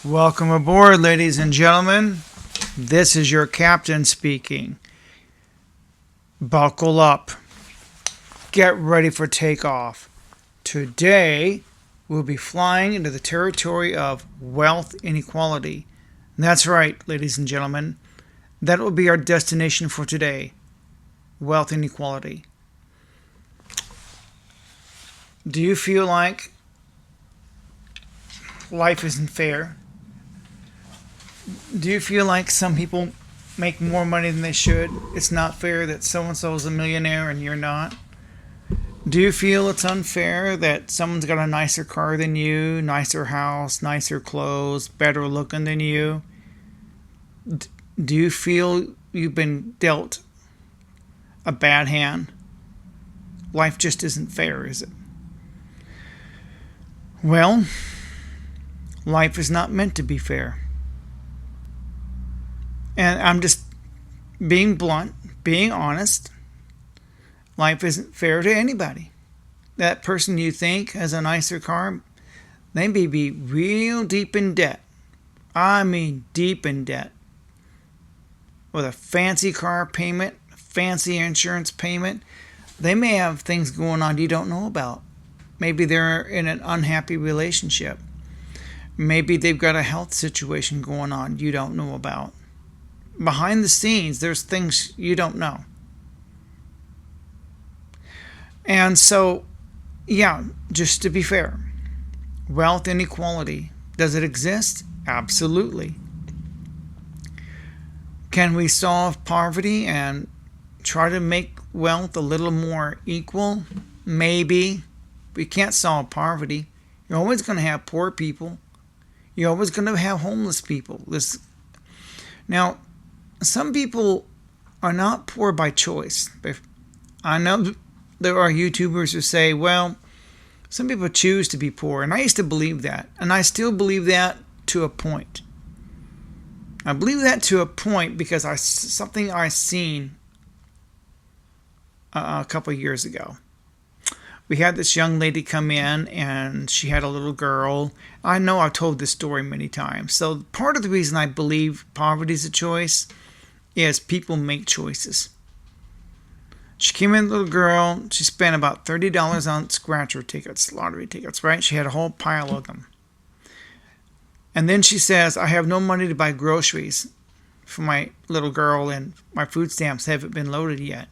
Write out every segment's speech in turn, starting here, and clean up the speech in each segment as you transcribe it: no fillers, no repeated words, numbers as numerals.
Welcome aboard, ladies and gentlemen. This is your captain speaking. Buckle up. Get ready for takeoff. Today, we'll be flying into the territory of wealth inequality. And that's right, ladies and gentlemen. That will be our destination for today. Wealth inequality. Do you feel like life isn't fair? Do you feel like some people make more money than they should? It's not fair that so-and-so is a millionaire and you're not? Do you feel it's unfair that someone's got a nicer car than you, nicer house, nicer clothes, better looking than you? Do you feel you've been dealt a bad hand? Life just isn't fair, is it? Well, life is not meant to be fair. And I'm just being blunt, being honest. Life isn't fair to anybody. That person you think has a nicer car, they may be real deep in debt. I mean deep in debt. With a fancy car payment, fancy insurance payment. They may have things going on you don't know about. Maybe they're in an unhappy relationship. Maybe they've got a health situation going on you don't know about. Behind the scenes, there's things you don't know. And so, yeah, just to be fair, wealth inequality, does it exist? Absolutely. Can we solve poverty and try to make wealth a little more equal? Maybe. We can't solve poverty. You're always going to have poor people. You're always going to have homeless people. Now, some people are not poor by choice. I know there are YouTubers who say, well, some people choose to be poor. And I used to believe that. And I still believe that to a point. I believe that to a point because something I seen a couple of years ago. We had this young lady come in and she had a little girl. I know I've told this story many times. So part of the reason I believe poverty is a choice is people make choices. She came in, little girl. She spent about $30 on scratcher tickets, lottery tickets, right? She had a whole pile of them. And then she says, I have no money to buy groceries for my little girl and my food stamps haven't been loaded yet.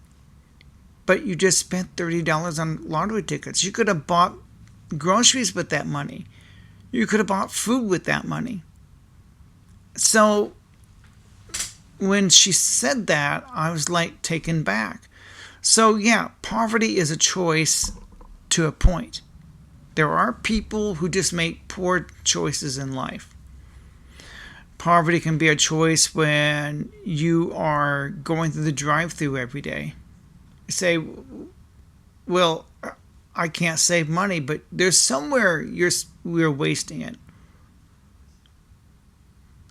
But you just spent $30 on lottery tickets. You could have bought groceries with that money. You could have bought food with that money. So when she said that, I was like taken back. So yeah, poverty is a choice to a point. There are people who just make poor choices in life. Poverty can be a choice when you are going through the drive-thru every day. You say, well, I can't save money, but there's somewhere we're wasting it.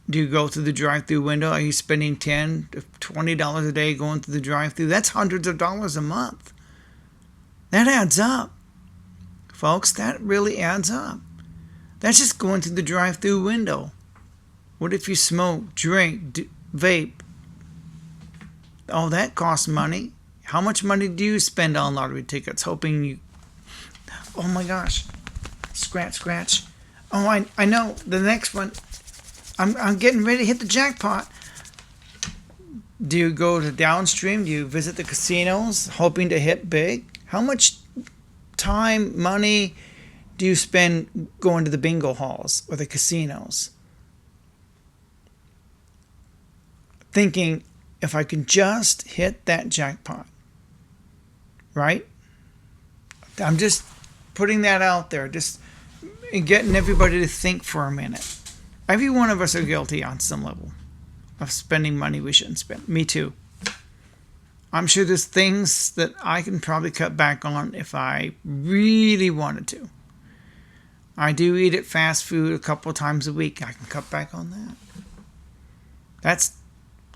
Do you go through the drive-thru window? Are you spending $10 to $20 a day going through the drive-thru? That's hundreds of dollars a month. That adds up. Folks, that really adds up. That's just going through the drive-thru window. What if you smoke, drink, vape? Oh, that costs money. How much money do you spend on lottery tickets hoping you... Oh my gosh. Scratch. Oh, I know. The next one. I'm getting ready to hit the jackpot. Do you go to downstream? Do you visit the casinos hoping to hit big? How much time, money do you spend going to the bingo halls or the casinos? Thinking, if I could just hit that jackpot. Right? I'm just putting that out there. Just getting everybody to think for a minute. Every one of us are guilty on some level of spending money we shouldn't spend. Me too. I'm sure there's things that I can probably cut back on if I really wanted to. I do eat at fast food a couple of times a week. I can cut back on that. That's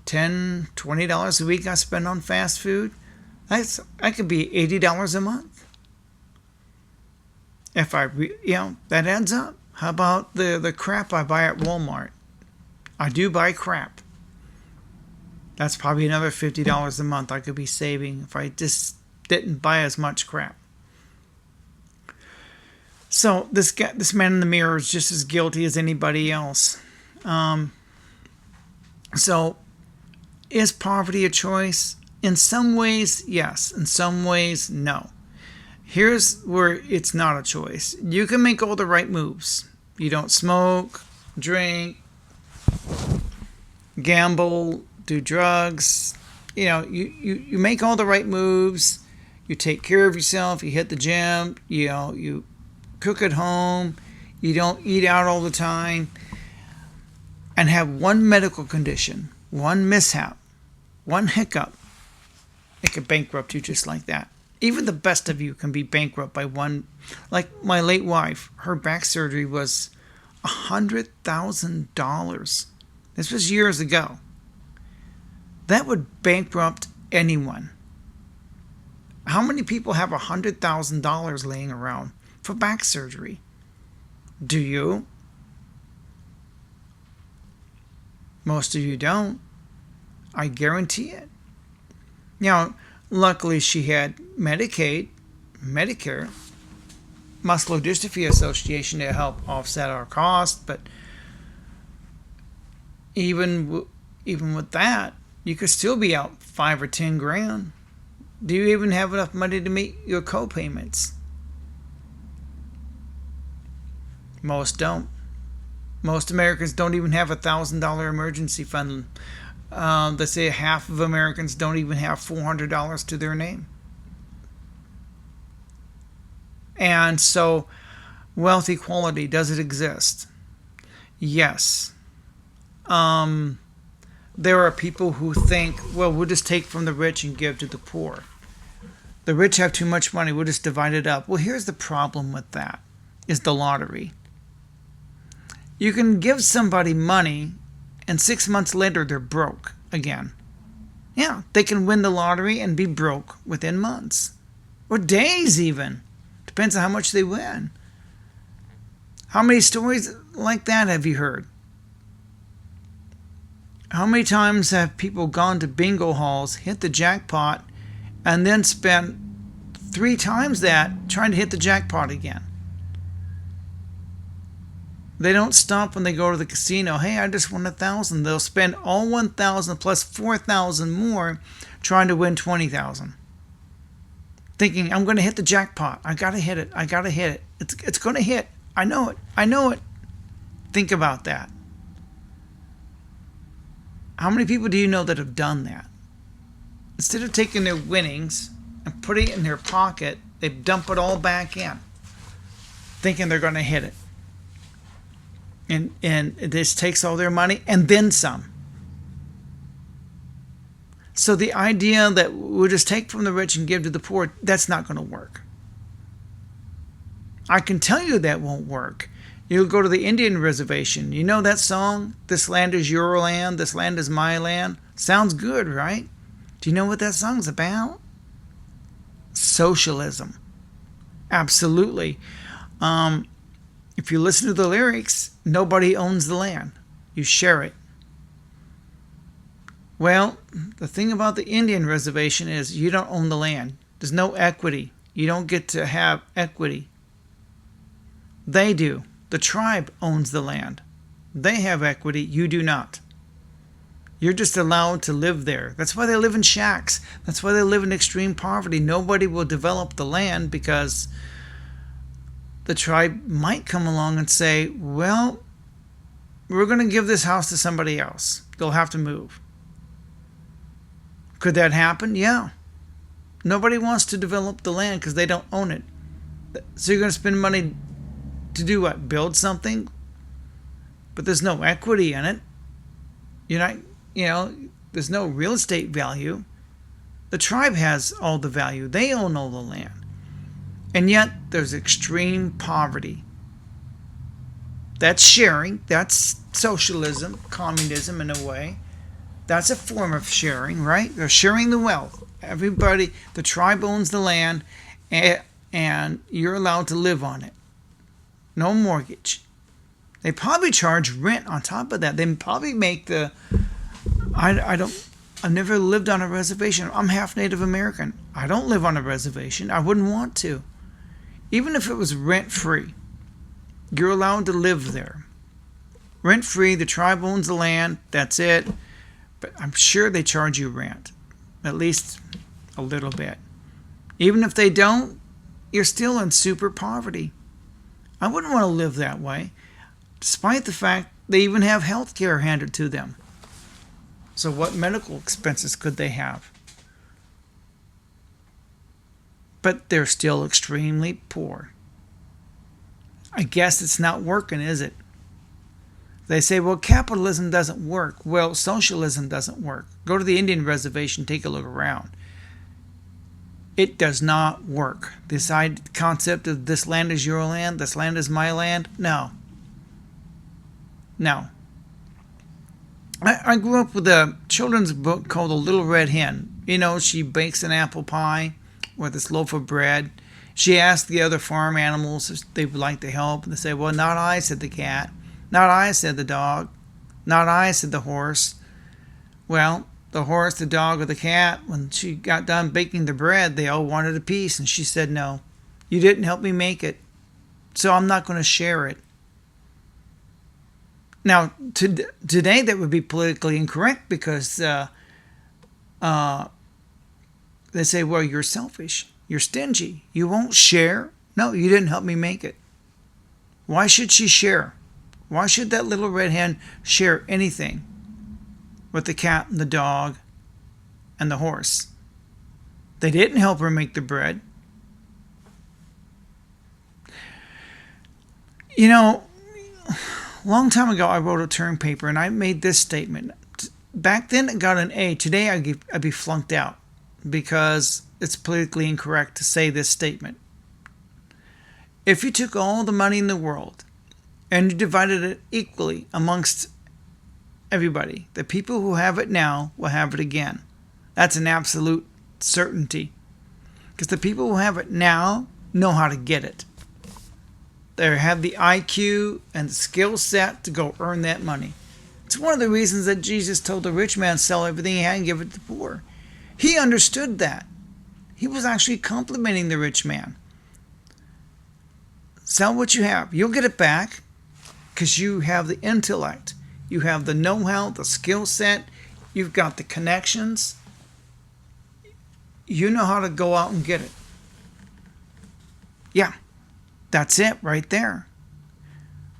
$10, $20 a week I spend on fast food. That could be $80 a month. If that adds up. How about the crap I buy at Walmart? I do buy crap. That's probably another $50 a month I could be saving if I just didn't buy as much crap. So this man in the mirror is just as guilty as anybody else. So is poverty a choice? In some ways, yes. In some ways, no. Here's where it's not a choice. You can make all the right moves. You don't smoke, drink, gamble, do drugs. You make all the right moves. You take care of yourself. You hit the gym. You cook at home. You don't eat out all the time. And have one medical condition, one mishap, one hiccup. It could bankrupt you just like that. Even the best of you can be bankrupt by one. Like my late wife, her back surgery was $100,000. This was years ago. That would bankrupt anyone. How many people have $100,000 laying around for back surgery? Do you? Most of you don't. I guarantee it. Now, luckily she had Medicaid, Medicare, Muscular Dystrophy Association to help offset our cost, but even with that, you could still be out $5 or $10,000. Do you even have enough money to meet your co-payments? Most don't. Most Americans don't even have $1,000 emergency fund. Let's say half of Americans don't even have $400 to their name. And so, wealth equality, does it exist? Yes. There are people who think, well, we'll just take from the rich and give to the poor. The rich have too much money, we'll just divide it up. Well, here's the problem with that, is the lottery. You can give somebody money, and 6 months later they're broke again. Yeah, they can win the lottery and be broke within months. Or days even. Depends on how much they win. How many stories like that have you heard? How many times have people gone to bingo halls, hit the jackpot, and then spent 3 times that trying to hit the jackpot again? They don't stop when they go to the casino. Hey, I just won 1,000. They'll spend all 1,000 plus 4,000 more trying to win 20,000. Thinking, I'm going to hit the jackpot. I got to hit it. I got to hit it. It's going to hit. I know it. I know it. Think about that. How many people do you know that have done that? Instead of taking their winnings and putting it in their pocket, they dump it all back in, thinking they're going to hit it. And this takes all their money and then some. So the idea that we'll just take from the rich and give to the poor, that's not going to work. I can tell you that won't work. You'll go to the Indian reservation. You know that song? This land is your land, this land is my land. Sounds good, right? Do you know what that song's about? Socialism. Absolutely. If you listen to the lyrics, nobody owns the land. You share it. Well, the thing about the Indian reservation is you don't own the land. There's no equity. You don't get to have equity. They do. The tribe owns the land. They have equity. You do not. You're just allowed to live there. That's why they live in shacks. That's why they live in extreme poverty. Nobody will develop the land because the tribe might come along and say, well, we're going to give this house to somebody else. They'll have to move. Could that happen? Yeah. Nobody wants to develop the land because they don't own it. So you're going to spend money to do what? Build something? But there's no equity in it. You're not, there's no real estate value. The tribe has all the value. They own all the land. And yet, there's extreme poverty. That's sharing. That's socialism, communism in a way. That's a form of sharing, right? They're sharing the wealth. Everybody, the tribe owns the land, and you're allowed to live on it. No mortgage. They probably charge rent on top of that. They probably make the I've never lived on a reservation. I'm half Native American. I don't live on a reservation. I wouldn't want to. Even if it was rent free, you're allowed to live there. Rent free, the tribe owns the land, that's it. But I'm sure they charge you rent, at least a little bit. Even if they don't, you're still in super poverty. I wouldn't want to live that way, despite the fact they even have health care handed to them. So what medical expenses could they have? But they're still extremely poor. I guess it's not working, is it? They say, well, capitalism doesn't work. Well, socialism doesn't work. Go to the Indian reservation, take a look around. It does not work. This concept of this land is your land, this land is my land, no. No. I grew up with a children's book called The Little Red Hen. You know, she bakes an apple pie with this loaf of bread. She asked the other farm animals if they would like to help. And they say, well, not I, said the cat. Not I, said the dog. Not I, said the horse. Well, the horse, the dog, or the cat, when she got done baking the bread, they all wanted a piece. And she said, no, you didn't help me make it, so I'm not going to share it. Now, today that would be politically incorrect because they say, well, you're selfish. You're stingy. You won't share. No, you didn't help me make it. Why should she share? Why should that little red hen share anything with the cat and the dog and the horse? They didn't help her make the bread. You know, a long time ago I wrote a term paper and I made this statement. Back then it got an A. Today I'd be flunked out because it's politically incorrect to say this statement. If you took all the money in the world and you divided it equally amongst everybody, the people who have it now will have it again. That's an absolute certainty. Because the people who have it now know how to get it. They have the IQ and the skill set to go earn that money. It's one of the reasons that Jesus told the rich man, sell everything he had and give it to the poor. He understood that. He was actually complimenting the rich man. Sell what you have. You'll get it back because you have the intellect. You have the know-how, the skill set. You've got the connections. You know how to go out and get it. Yeah, that's it right there.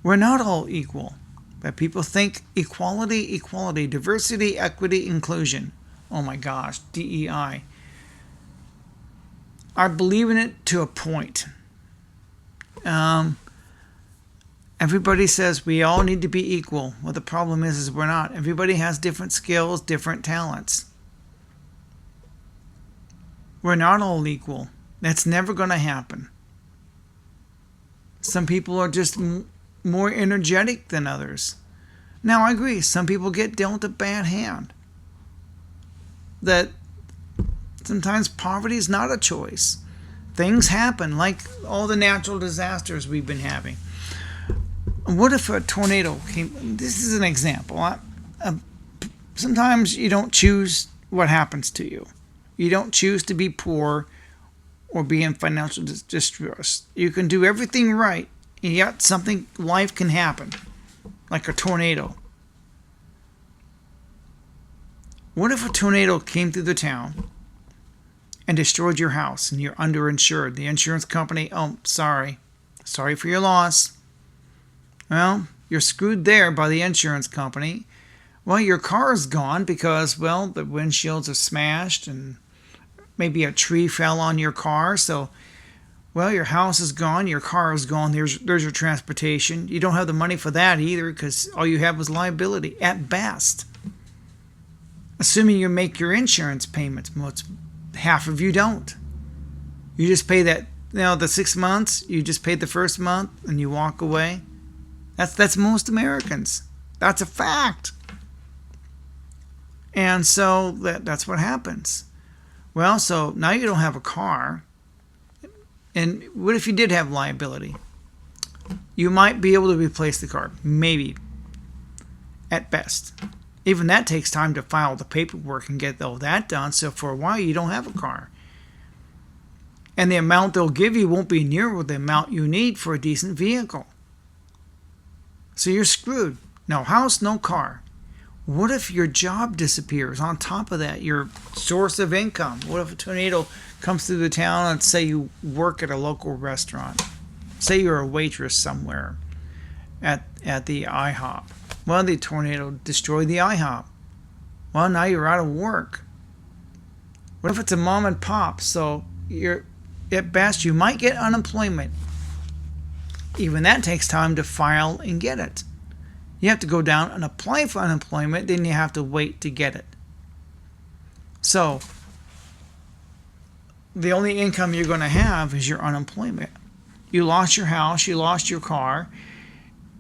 We're not all equal. But people think equality, diversity, equity, inclusion. Oh my gosh, DEI. I believe in it to a point. Everybody says we all need to be equal. Well, the problem is we're not. Everybody has different skills, different talents. We're not all equal. That's never going to happen. Some people are just more energetic than others. Now, I agree. Some people get dealt a bad hand. That sometimes poverty is not a choice. Things happen, like all the natural disasters we've been having. What if a tornado came? This is an example. Sometimes you don't choose what happens to you. You don't choose to be poor or be in financial distress. You can do everything right, and yet life can happen, like a tornado. What if a tornado came through the town and destroyed your house and you're underinsured? The insurance company, oh, sorry for your loss. Well, you're screwed there by the insurance company. Well, your car is gone because, well, the windshields are smashed and maybe a tree fell on your car. So, well, your house is gone, your car is gone. There's your transportation. You don't have the money for that either because all you have was liability at best. Assuming you make your insurance payments, most half of you don't. You just pay that, the 6 months, you just pay the first month and you walk away. That's most Americans. That's a fact. And so that's what happens. Well, so now you don't have a car. And what if you did have liability? You might be able to replace the car. Maybe. At best. Even that takes time to file the paperwork and get all that done. So for a while, you don't have a car. And the amount they'll give you won't be near the amount you need for a decent vehicle. So you're screwed. No house, no car. What if your job disappears? On top of that, your source of income. What if a tornado comes through the town and say you work at a local restaurant? Say you're a waitress somewhere at the IHOP. Well, the tornado destroyed the IHOP. Well, now you're out of work. What if it's a mom and pop? So you're at best you might get unemployment. Even that takes time to file and get it. You have to go down and apply for unemployment, then you have to wait to get it. So the only income you're going to have is your unemployment. You lost your house, you lost your car,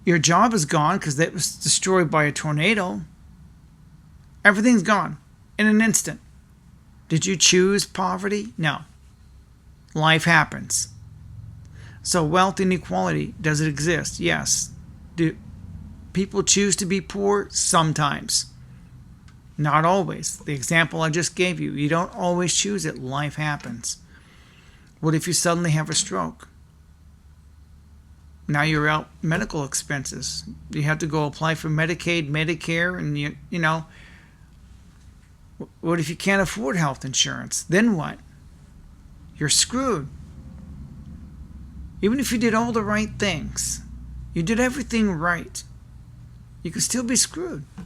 your job is gone because it was destroyed by a tornado. Everything's gone in an instant. Did you choose poverty? No. Life happens. So wealth inequality, does it exist? Yes. Do people choose to be poor? Sometimes. Not always. The example I just gave you, you don't always choose it. Life happens. What if you suddenly have a stroke? Now you're out medical expenses. You have to go apply for Medicaid, Medicare, and you know, what if you can't afford health insurance? Then what? You're screwed. Even if you did all the right things, you did everything right, you could still be screwed. You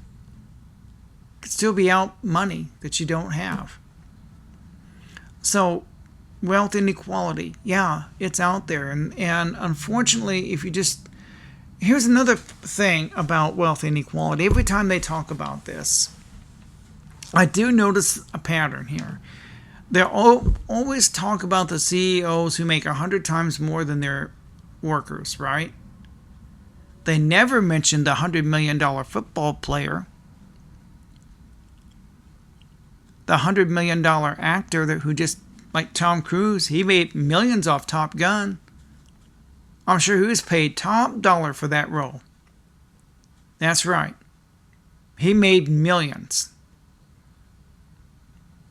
could still be out money that you don't have. So wealth inequality, yeah, it's out there. And unfortunately, if you just... Here's another thing about wealth inequality. Every time they talk about this, I do notice a pattern here. They always talk about the CEOs who make 100 times more than their workers, right? They never mention the $100 million football player, the $100 million actor who just, like Tom Cruise, he made millions off Top Gun. I'm sure he was paid top dollar for that role. That's right. He made millions.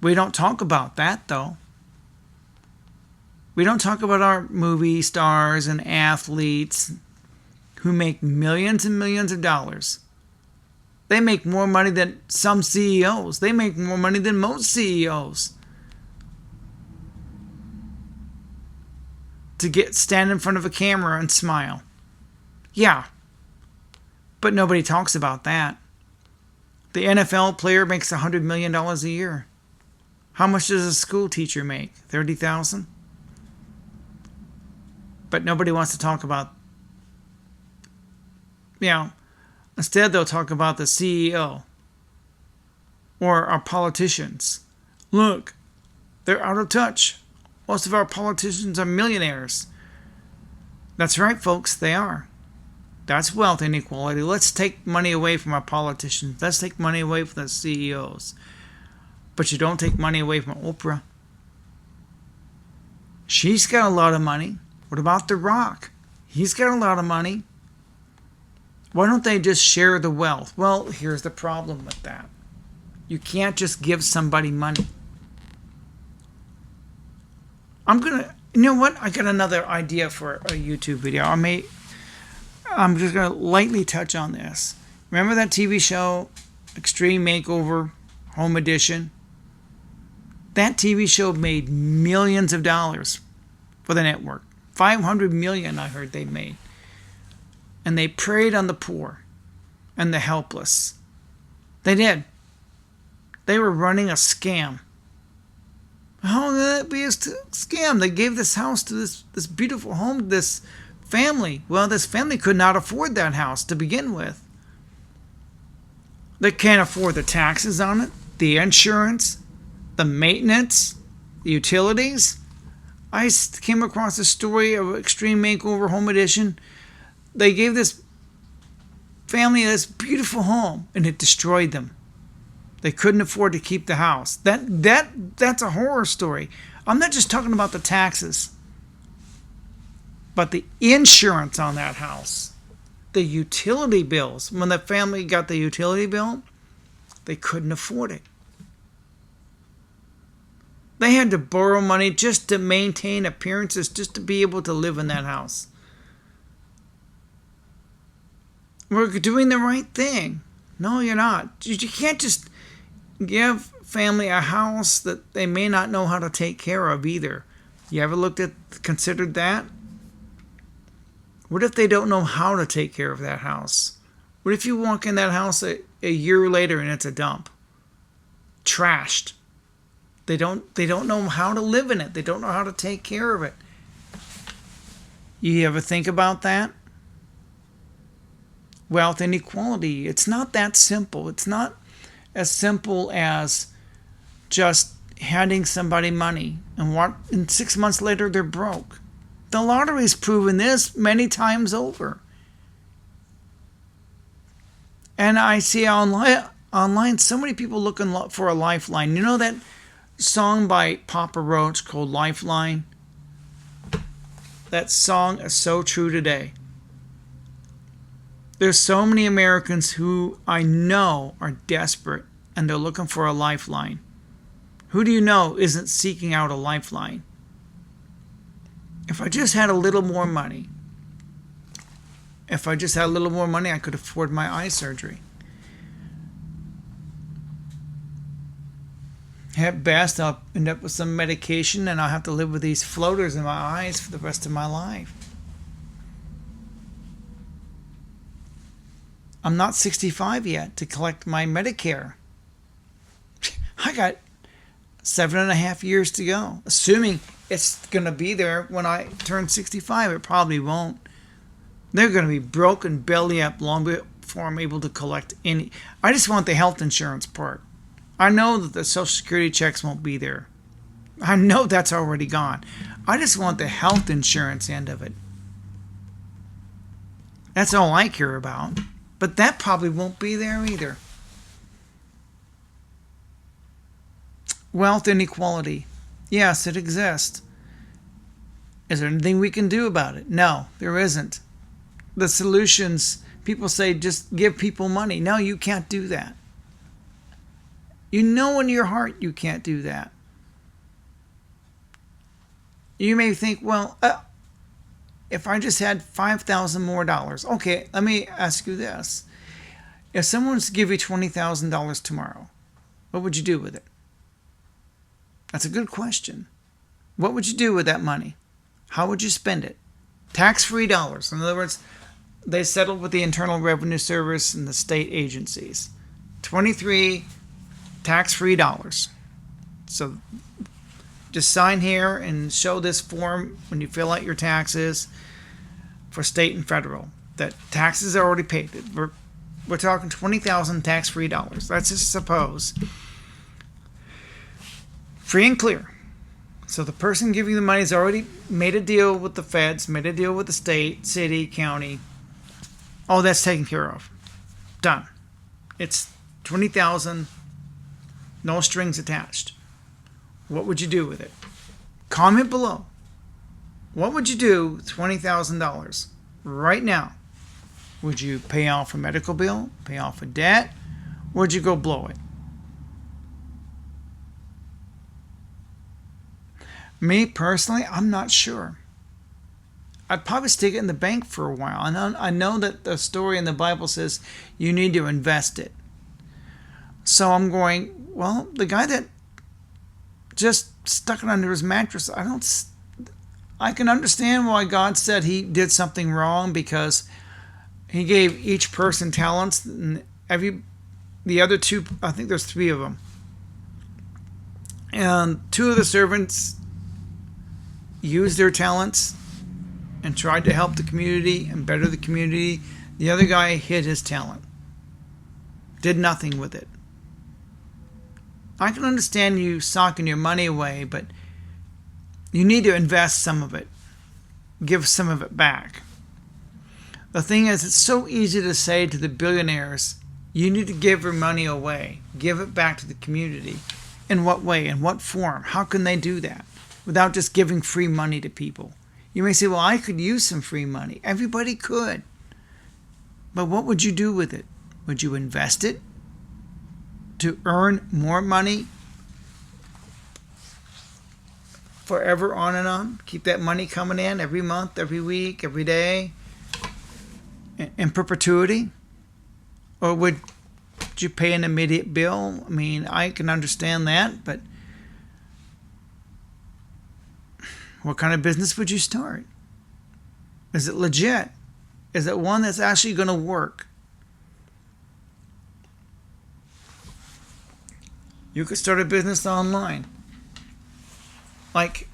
We don't talk about that, though. We don't talk about our movie stars and athletes who make millions and millions of dollars. They make more money than some CEOs. They make more money than most CEOs. To stand in front of a camera and smile. Yeah. But nobody talks about that. The NFL player makes $100 million a year. How much does a school teacher make? $30,000? But nobody wants to talk about, instead they'll talk about the CEO or our politicians. Look, they're out of touch. Most of our politicians are millionaires. That's right, folks, they are. That's wealth inequality. Let's take money away from our politicians. Let's take money away from the CEOs. But you don't take money away from Oprah. She's got a lot of money. What about The Rock? He's got a lot of money. Why don't they just share the wealth? Well, here's the problem with that. You can't just give somebody money. You know what? I got another idea for a YouTube video. I'm just going to lightly touch on this. Remember that TV show, Extreme Makeover, Home Edition? That TV show made millions of dollars for the network. 500 million, I heard they made. And they preyed on the poor and the helpless. They did. They were running a scam. How could that be a scam? They gave this house to this beautiful home to this family. Well, this family could not afford that house to begin with. They can't afford the taxes on it, the insurance, the maintenance, the utilities. I came across a story of Extreme Makeover Home Edition. They gave this family this beautiful home, and it destroyed them. They couldn't afford to keep the house. That's a horror story. I'm not just talking about the taxes, But the insurance on that house, the utility bills, when the family got the utility bill, they couldn't afford it. They had to borrow money just to maintain appearances, just to be able to live in that house. We're doing the right thing. No, you're not. You can't just give family a house that they may not know how to take care of either. You ever considered that? What if they don't know how to take care of that house? What if you walk in that house a year later and it's a dump? Trashed. They don't know how to live in it. They don't know how to take care of it. You ever think about that? Wealth inequality. It's not that simple. It's not as simple as just handing somebody money and 6 months later they're broke. The lottery's proven this many times over. And I see online so many people looking for a lifeline. You know that song by Papa Roach called Lifeline? That song is so true today. There's so many Americans who I know are desperate and they're looking for a lifeline. Who do you know isn't seeking out a lifeline? If I just had a little more money, I could afford my eye surgery. At best, I'll end up with some medication and I'll have to live with these floaters in my eyes for the rest of my life. I'm not 65 yet to collect my Medicare. I got 7.5 years to go. Assuming it's going to be there when I turn 65. It probably won't. They're going to be broken belly up long before I'm able to collect any. I just want the health insurance part. I know that the Social Security checks won't be there. I know that's already gone. I just want the health insurance end of it. That's all I care about. But that probably won't be there either. Wealth inequality. Yes, it exists. Is there anything we can do about it? No, there isn't. The solutions, people say just give people money. No, you can't do that. You know in your heart you can't do that. You may think, well, if I just had $5,000 more dollars. Okay, let me ask you this. If someone was to give you $20,000 tomorrow, what would you do with it? That's a good question. What would you do with that money? How would you spend it? Tax-free dollars. In other words, they settled with the Internal Revenue Service and the state agencies. 23 tax-free dollars. So just sign here and show this form when you fill out your taxes for state and federal that taxes are already paid. We're talking 20,000 tax-free dollars. Let's just suppose. Free and clear. So the person giving the money has already made a deal with the feds, made a deal with the state, city, county. All that's taken care of. Done. It's 20,000, no strings attached. What would you do with it? Comment below. What would you do with $20,000 right now? Would you pay off a medical bill? Pay off a debt? Or would you go blow it? Me personally, I'm not sure. I'd probably stick it in the bank for a while. I know that the story in the Bible says you need to invest it. So I'm going, well, the guy that just stuck it under his mattress, I can understand why God said he did something wrong, because he gave each person talents, and the other two, I think there's 3 of them. And 2 of the servants used their talents and tried to help the community and better the community. The other guy hid his talent. Did nothing with it. I can understand you socking your money away, but you need to invest some of it. Give some of it back. The thing is, it's so easy to say to the billionaires, you need to give your money away. Give it back to the community. In what way? In what form? How can they do that without just giving free money to people? You may say, well, I could use some free money. Everybody could. But what would you do with it? Would you invest it to earn more money forever, on and on? Keep that money coming in every month, every week, every day, in perpetuity? Or would you pay an immediate bill? I mean, I can understand that, but what kind of business would you start? Is it legit? Is it one that's actually going to work? You could start a business online. Like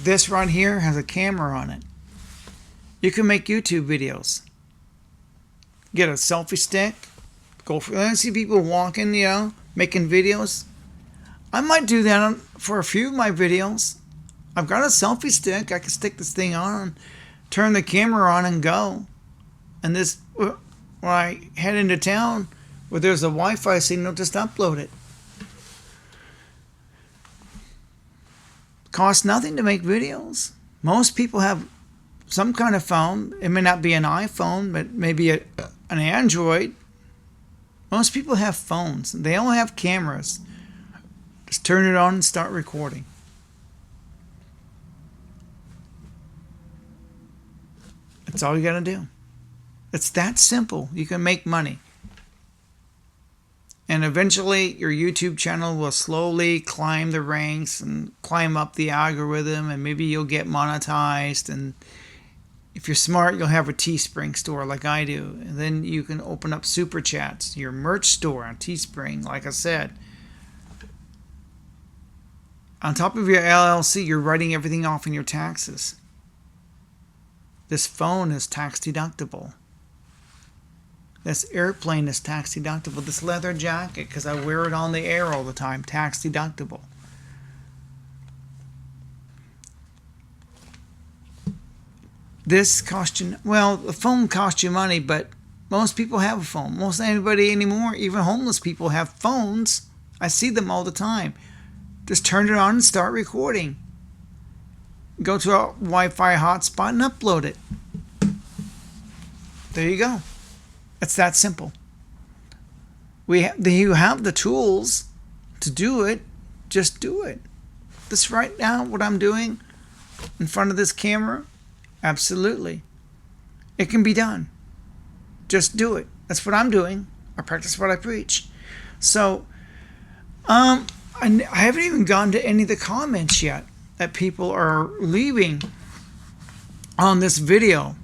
this right here has a camera on it. You can make YouTube videos. Get a selfie stick. Go for. I see people walking, making videos. I might do that for a few of my videos. I've got a selfie stick. I can stick this thing on, turn the camera on, and go. And this, when I head into town where there's a Wi-Fi signal, just upload it. Costs nothing to make videos. Most people have some kind of phone. It may not be an iPhone, but maybe an Android. Most people have phones. They all have cameras. Just turn it on and start recording. That's all you got to do. It's that simple. You can make money. And eventually your YouTube channel will slowly climb the ranks and climb up the algorithm, and maybe you'll get monetized. And if you're smart, you'll have a Teespring store like I do. And then you can open up Super Chats, your merch store on Teespring, like I said. On top of your LLC, you're writing everything off in your taxes. This phone is tax deductible. This airplane is tax deductible. This leather jacket, because I wear it on the air all the time, tax deductible. This cost you, well, the phone costs you money, but most people have a phone. Most anybody anymore, even homeless people, have phones. I see them all the time. Just turn it on and start recording. Go to a Wi-Fi hotspot and upload it. There you go. It's that simple. You have the tools to do it. Just do it. This right now, what I'm doing in front of this camera, absolutely. It can be done. Just do it. That's what I'm doing. I practice what I preach. So, I haven't even gone to any of the comments yet that people are leaving on this video.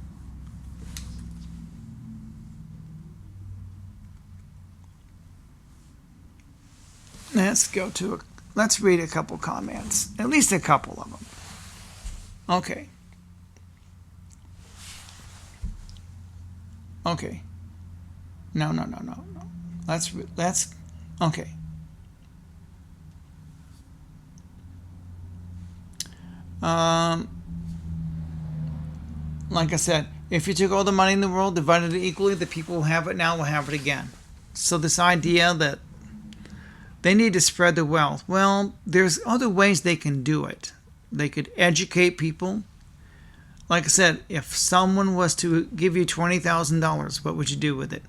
Let's read a couple comments. At least a couple of them. Okay. No. Let's okay. Like I said, if you took all the money in the world, divided it equally, the people who have it now will have it again. So this idea that they need to spread the wealth. Well, there's other ways they can do it. They could educate people. Like I said, if someone was to give you $20,000, what would you do with it?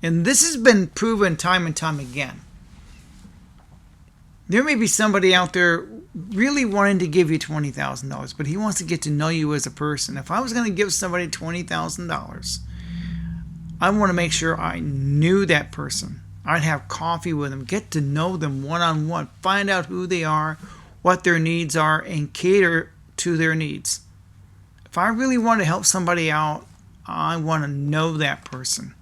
And this has been proven time and time again. There may be somebody out there really wanting to give you $20,000, but he wants to get to know you as a person. If I was going to give somebody $20,000, I want to make sure I knew that person. I'd have coffee with them, get to know them one-on-one, find out who they are, what their needs are, and cater to their needs. If I really want to help somebody out, I want to know that person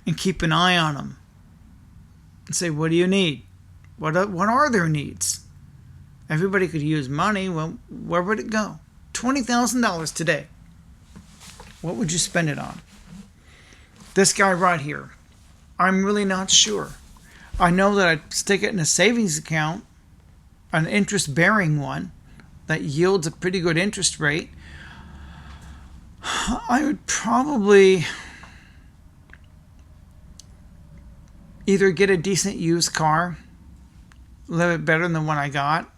and keep an eye on them and say, what do you need? What are their needs? Everybody could use money. Well, where would it go? $20,000 today. What would you spend it on? This guy right here, I'm really not sure. I know that I'd stick it in a savings account, an interest-bearing one that yields a pretty good interest rate. I would probably either get a decent used car, a little bit better than the one I got,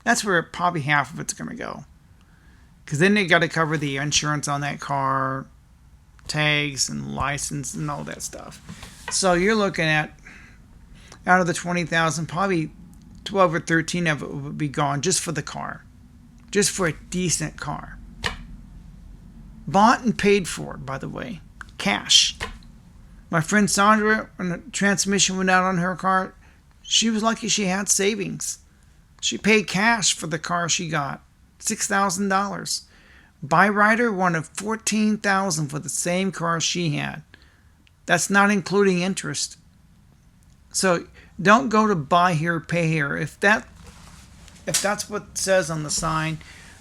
That's where probably half of it's going to go. Because then they got to cover the insurance on that car, tags and license and all that stuff. So you're looking at, out of the 20,000, probably 12 or 13 of it would be gone just for the car. Just for a decent car. Bought and paid for, by the way. Cash. My friend Sandra, when the transmission went out on her car, she was lucky she had savings. She paid cash for the car she got. $6,000. Byrider wanted $14,000 for the same car she had. That's not including interest. So don't go to buy here, pay here. If that's what it says on the sign,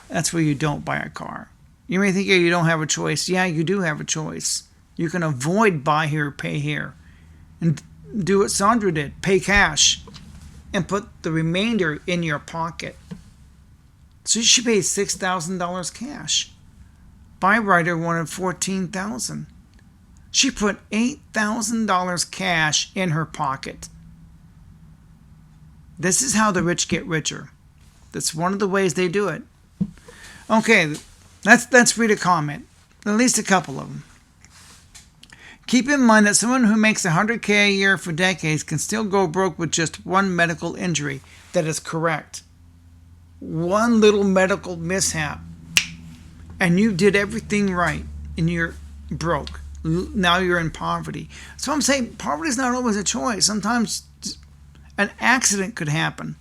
that's where you don't buy a car. You may think you don't have a choice. Yeah, you do have a choice. You can avoid buy here, pay here, and do what Sandra did. Pay cash and put the remainder in your pocket. So she paid $6,000 cash. Byrider wanted $14,000. She put $8,000 cash in her pocket. This is how the rich get richer. That's one of the ways they do it. Okay, let's read a comment. At least a couple of them. Keep in mind that someone who makes $100K a year for decades can still go broke with just one medical injury. That is correct. One little medical mishap, and you did everything right, and you're broke. Now you're in poverty. So I'm saying poverty is not always a choice. Sometimes an accident could happen.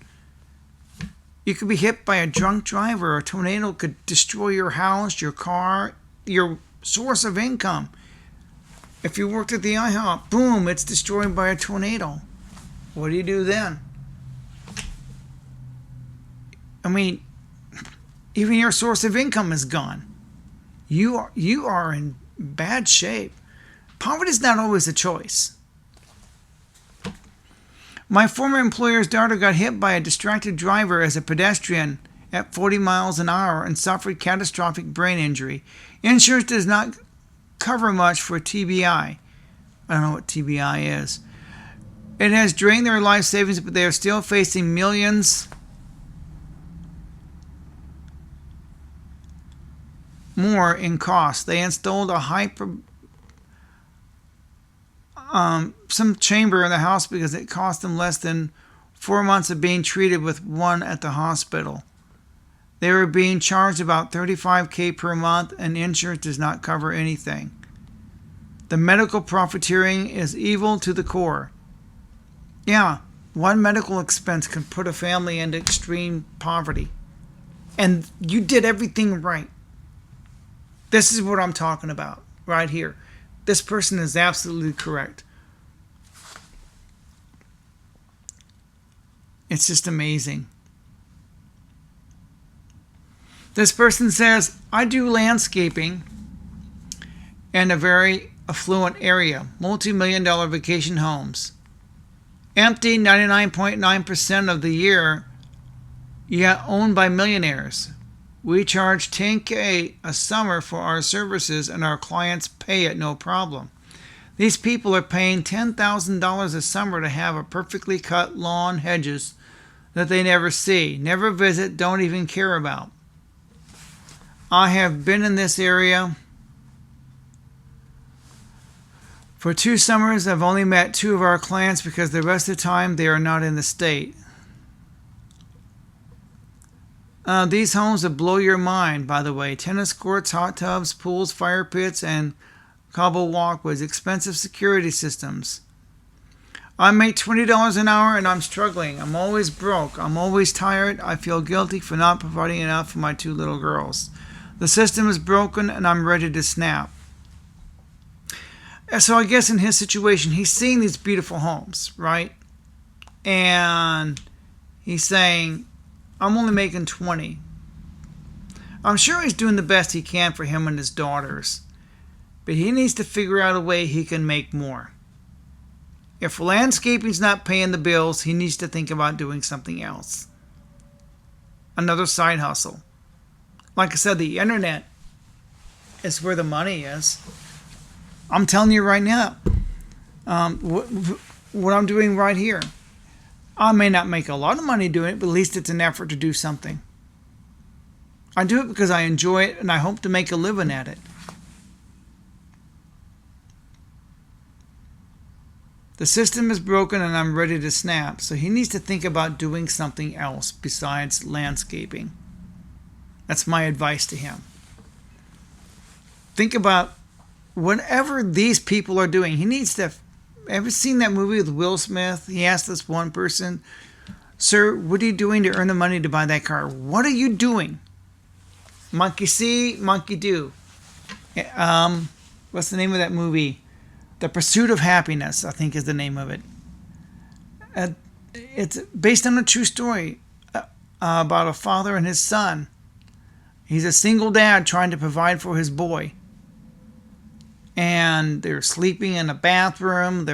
You could be hit by a drunk driver. A tornado could destroy your house, your car, your source of income. If you worked at the IHOP, boom, it's destroyed by a tornado. What do you do then? I mean, even your source of income is gone. You are in bad shape. Poverty is not always a choice. My former employer's daughter got hit by a distracted driver as a pedestrian at 40 miles an hour and suffered catastrophic brain injury. Insurance does not cover much for TBI. I don't know what TBI is. It has drained their life savings, but they are still facing millions more in costs. They installed a some chamber in the house because it cost them less than 4 months of being treated with one at the hospital. They were being charged about $35K per month, and insurance does not cover anything. The medical profiteering is evil to the core. Yeah, one medical expense can put a family into extreme poverty. And you did everything right. This is what I'm talking about right here. This person is absolutely correct. It's just amazing. This person says, I do landscaping in a very affluent area, multi-million-dollar vacation homes. Empty 99.9% of the year, yet owned by millionaires. We charge $10K a summer for our services, and our clients pay it no problem. These people are paying $10,000 a summer to have a perfectly cut lawn, hedges that they never see, never visit, don't even care about. I have been in this area for 2 summers. I've only met 2 of our clients because the rest of the time they are not in the state. These homes will blow your mind, by the way. Tennis courts, hot tubs, pools, fire pits, and cobble walkways. Expensive security systems. I make $20 an hour and I'm struggling. I'm always broke. I'm always tired. I feel guilty for not providing enough for my 2 little girls. The system is broken and I'm ready to snap. So I guess in his situation, he's seeing these beautiful homes, right? And he's saying, I'm only making 20. I'm sure he's doing the best he can for him and his daughters, but he needs to figure out a way he can make more. If landscaping's not paying the bills, he needs to think about doing something else. Another side hustle. Like I said, the internet is where the money is. I'm telling you right now, what I'm doing right here. I may not make a lot of money doing it, but at least it's an effort to do something. I do it because I enjoy it and I hope to make a living at it. The system is broken and I'm ready to snap. So he needs to think about doing something else besides landscaping. That's my advice to him. Think about whatever these people are doing. He needs to. Ever seen that movie with Will Smith? He asked this one person, "Sir, what are you doing to earn the money to buy that car? What are you doing?" Monkey see, monkey do. What's the name of that movie? The Pursuit of Happiness, I think is the name of it. It's based on a true story about a father and his son. He's a single dad trying to provide for his boy. And they're sleeping in a bathroom.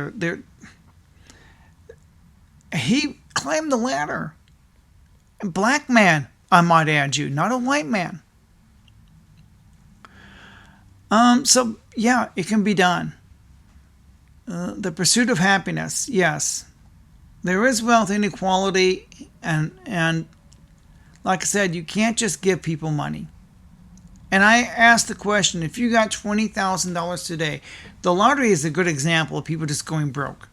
He climbed the ladder. A black man, I might add you, not a white man. So, yeah, it can be done. The pursuit of happiness, yes. There is wealth inequality, and like I said, you can't just give people money. And I asked the question, if you got $20,000 today, the lottery is a good example of people just going broke.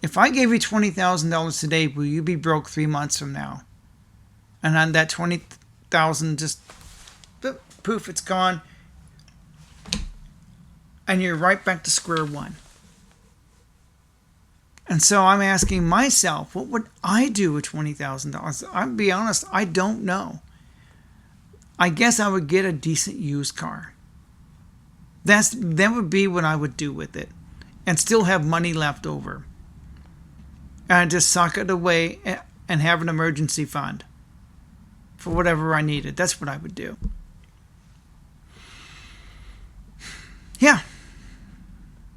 If I gave you $20,000 today, will you be broke 3 months from now? And on that $20,000 just poof, it's gone. And you're right back to square one. And so I'm asking myself, what would I do with $20,000? I'll be honest, I don't know. I guess I would get a decent used car. That would be what I would do with it. And still have money left over. And just sock it away and have an emergency fund for whatever I needed. That's what I would do. Yeah.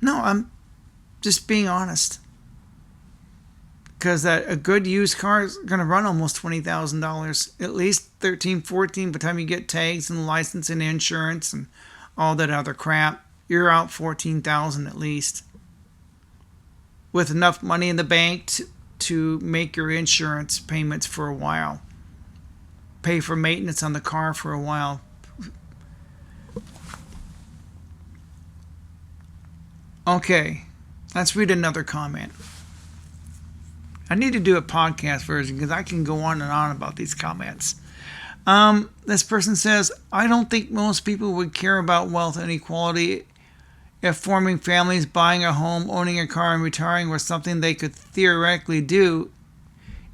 No, I'm just being honest. Because a good used car is going to run almost $20,000. At least 13, 14 by the time you get tags and license and insurance and all that other crap. You're out $14,000 at least. With enough money in the bank to make your insurance payments for a while. Pay for maintenance on the car for a while. Okay, let's read another comment. I need to do a podcast version because I can go on and on about these comments. This person says, I don't think most people would care about wealth inequality if forming families, buying a home, owning a car, and retiring was something they could theoretically do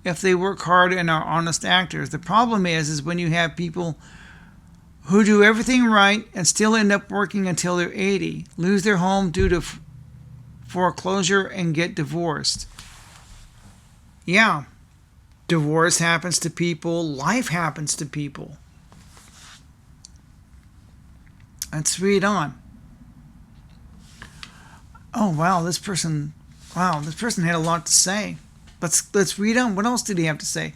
if they work hard and are honest actors. The problem is when you have people who do everything right and still end up working until they're 80, lose their home due to foreclosure, and get divorced. Yeah, divorce happens to people. Life happens to people. Let's read on. Oh, wow, this person had a lot to say. Let's read on. What else did he have to say?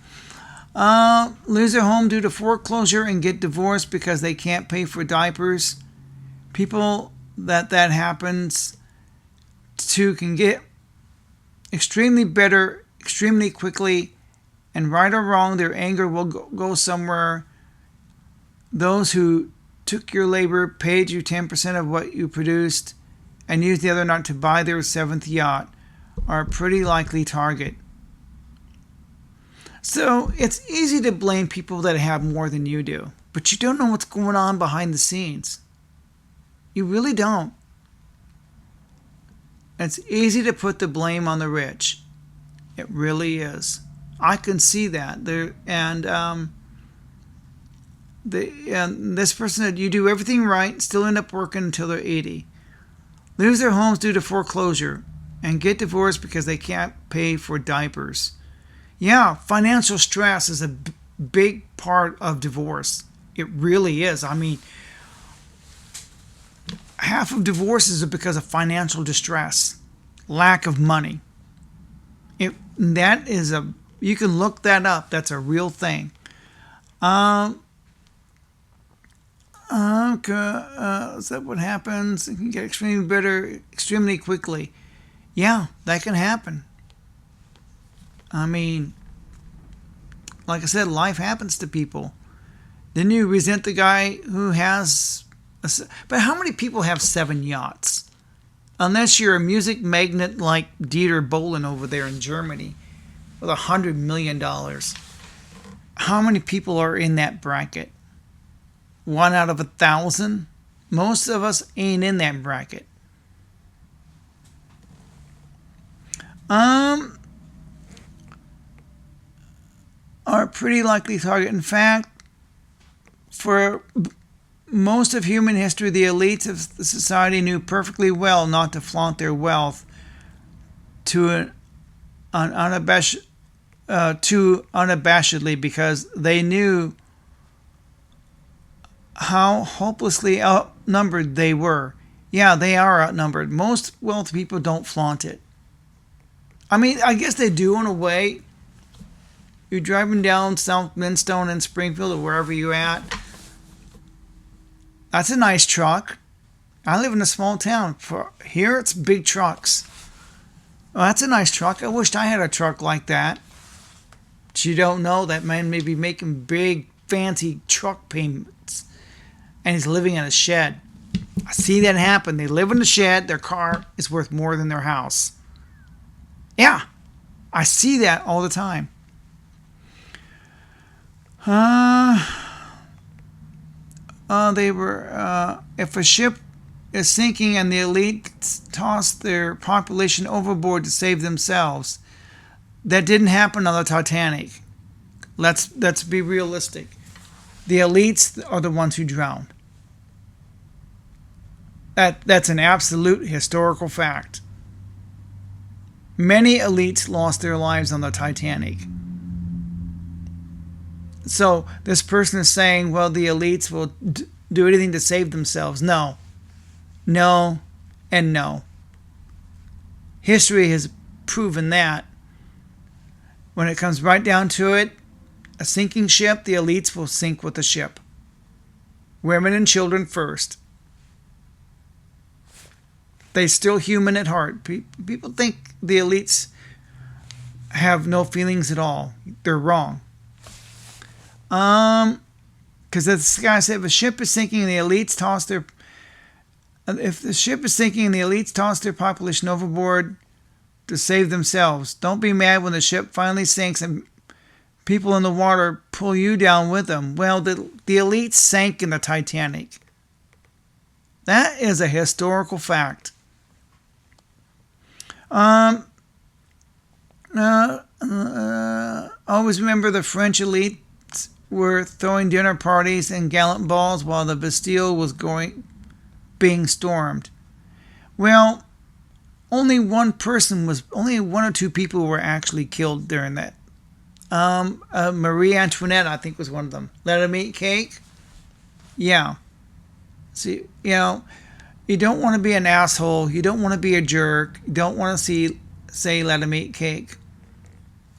Lose their home due to foreclosure and get divorced because they can't pay for diapers. People that happens to can get extremely bitter extremely quickly, and right or wrong, their anger will go somewhere. Those who took your labor, paid you 10% of what you produced, and used the other not to buy their 7th yacht are a pretty likely target. So it's easy to blame people that have more than you do, but you don't know what's going on behind the scenes. You really don't. It's easy to put the blame on the rich. It really is. I can see that. This person said, you do everything right, still end up working until they're 80. Lose their homes due to foreclosure and get divorced because they can't pay for diapers. Yeah, financial stress is a big part of divorce. It really is. I mean, half of divorces are because of financial distress, lack of money. You can look that up. That's a real thing. Is that what happens? It can get extremely bitter extremely quickly. Yeah, that can happen. I mean, like I said, life happens to people. Then you resent the guy who has. But how many people have 7 yachts? Unless you're a music magnate like Dieter Bohlen over there in Germany with $100 million. How many people are in that bracket? 1 out of 1,000? Most of us ain't in that bracket. Are a pretty likely target. In fact, for most of human history, the elites of the society knew perfectly well not to flaunt their wealth too unabashedly because they knew how hopelessly outnumbered they were. Yeah, they are outnumbered. Most wealthy people don't flaunt it. I mean, I guess they do in a way. You're driving down South Minstone in Springfield or wherever you're at. That's a nice truck. I live in a small town. For here, it's big trucks. Well, that's a nice truck. I wished I had a truck like that. But you don't know that man may be making big, fancy truck payments. And he's living in a shed. I see that happen. They live in a shed. Their car is worth more than their house. Yeah, I see that all the time. If a ship is sinking and the elites toss their population overboard to save themselves, that didn't happen on the Titanic. Let's be realistic. The elites are the ones who drowned. That's an absolute historical fact. Many elites lost their lives on the Titanic. So this person is saying, well, the elites will do anything to save themselves. No. No and no. History has proven that. When it comes right down to it, a sinking ship, the elites will sink with the ship. Women and children first. They're still human at heart. People think the elites have no feelings at all. They're wrong. Because this guy said, if a ship is sinking and the elites toss their population overboard to save themselves, don't be mad when the ship finally sinks and people in the water pull you down with them. Well, the elites sank in the Titanic. That is a historical fact. Always remember the French elites were throwing dinner parties and gallant balls while the Bastille was being stormed. Well, only one or two people were actually killed during that. Marie Antoinette, I think, was one of them. Let them eat cake? Yeah. See, you don't want to be an asshole. You don't want to be a jerk. You don't want to say let them eat cake.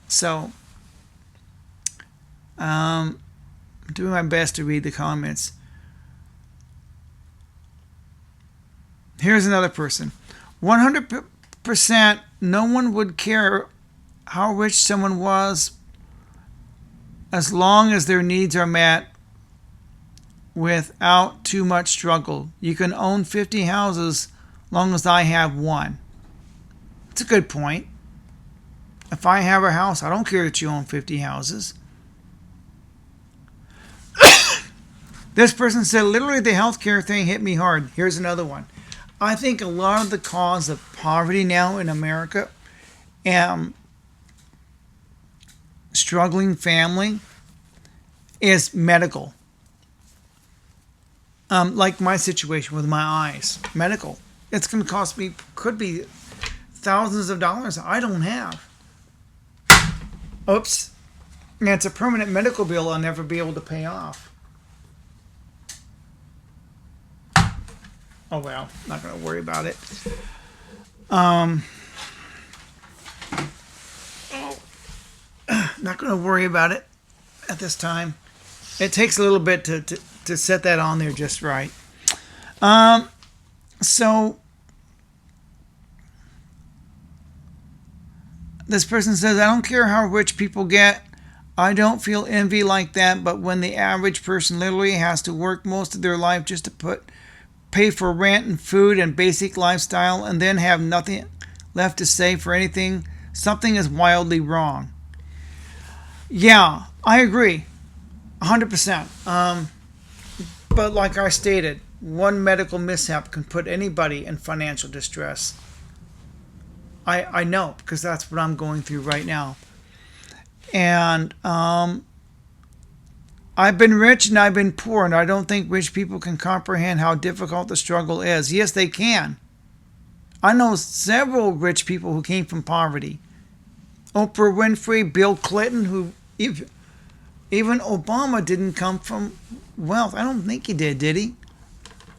So, I'm doing my best to read the comments. Here's another person. 100% no one would care how rich someone was as long as their needs are met without too much struggle. You can own 50 houses long as I have one. It's a good point. If I have a house, I don't care that you own 50 houses. This person said, literally the healthcare thing hit me hard. Here's another one. I think a lot of the cause of poverty now in America and struggling family is medical. Like my situation with my eyes. Medical. It's going to cost me, could be thousands of dollars I don't have. Oops. And it's a permanent medical bill I'll never be able to pay off. Oh well, not going to worry about it. Not going to worry about it at this time. It takes a little bit to set that on there just right. So this person says, I don't care how rich people get. I don't feel envy like that, but when the average person literally has to work most of their life just to pay for rent and food and basic lifestyle and then have nothing left to save for anything, something is wildly wrong. Yeah, I agree. 100%. But like I stated, one medical mishap can put anybody in financial distress. I know because that's what I'm going through right now. And I've been rich and I've been poor, and I don't think rich people can comprehend how difficult the struggle is. Yes, they can. I know several rich people who came from poverty. Oprah Winfrey, Bill Clinton, who even Obama didn't come from wealth. I don't think he did he?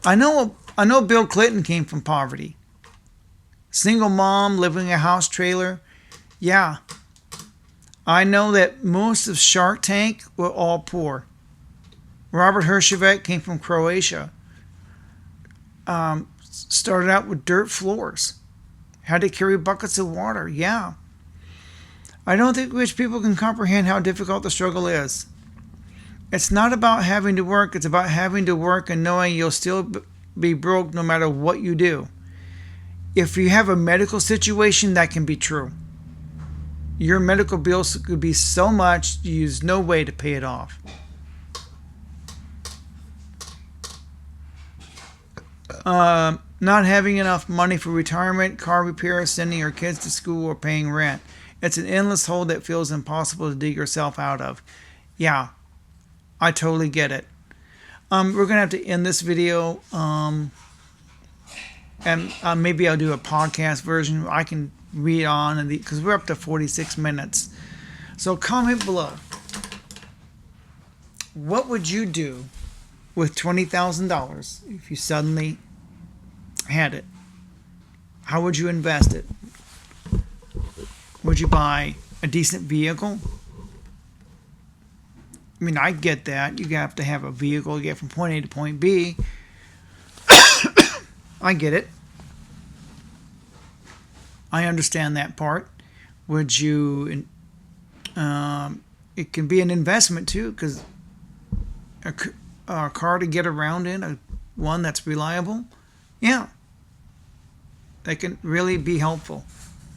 I know Bill Clinton came from poverty. Single mom living in a house trailer. Yeah. I know that most of Shark Tank were all poor. Robert Herjavec came from Croatia. Started out with dirt floors. Had to carry buckets of water. Yeah. I don't think rich people can comprehend how difficult the struggle is. It's not about having to work. It's about having to work and knowing you'll still be broke no matter what you do. If you have a medical situation, that can be true. Your medical bills could be so much you use no way to pay it off. Not having enough money for retirement, car repairs, sending your kids to school, or paying rent. It's an endless hole that feels impossible to dig yourself out of. Yeah, I totally get it. We're going to have to end this video. And maybe I'll do a podcast version. I can read on because we're up to 46 minutes. So comment below. What would you do with $20,000 if you suddenly had it? How would you invest it? Would you buy a decent vehicle? I mean, I get that. You have to have a vehicle to get from point A to point B. I get it. I understand that part. Would you? It can be an investment too, because a car to get around in, one that's reliable. Yeah, that can really be helpful.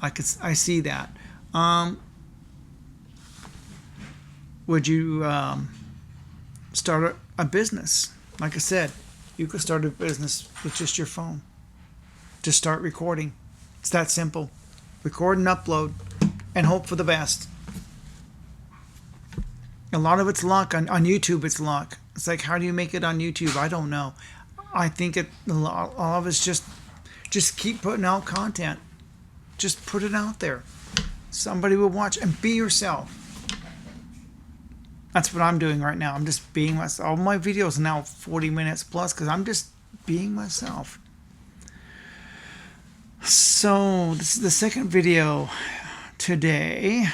I see that. Would you start a business? Like I said, you could start a business with just your phone. Just start recording. It's that simple. Record and upload and hope for the best. A lot of it's luck. On YouTube, it's luck. It's like, how do you make it on YouTube? I don't know. I think all of it's just keep putting out content. Just put it out there. Somebody will watch, and be yourself. That's what I'm doing right now. I'm just being myself. All my videos are now 40 minutes plus because I'm just being myself. So this is the second video today.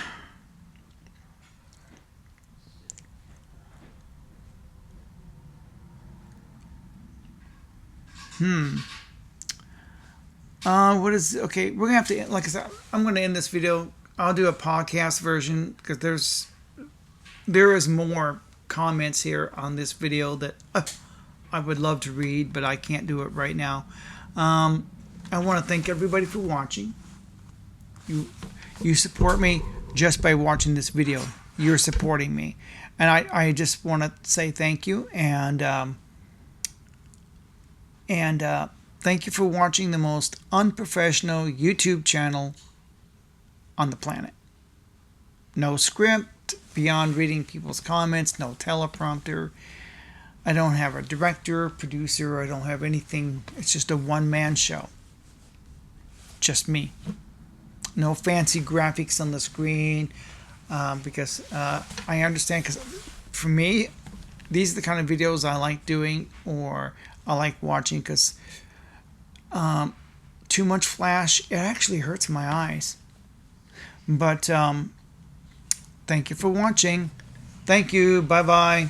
What is okay? We're gonna have to, like I said, I'm gonna end this video. I'll do a podcast version because there is more comments here on this video that I would love to read, but I can't do it right now. I want to thank everybody for watching. You support me just by watching this video. You're supporting me, and I just want to say thank you and thank you for watching the most unprofessional YouTube channel on the planet. No script beyond reading people's comments, no teleprompter. I don't have a director, producer, I don't have anything. It's just a one-man show. Just me. No fancy graphics on the screen because I understand, because for me, these are the kind of videos I like doing or I like watching because too much flash, it actually hurts my eyes. But thank you for watching. Thank you. Bye-bye.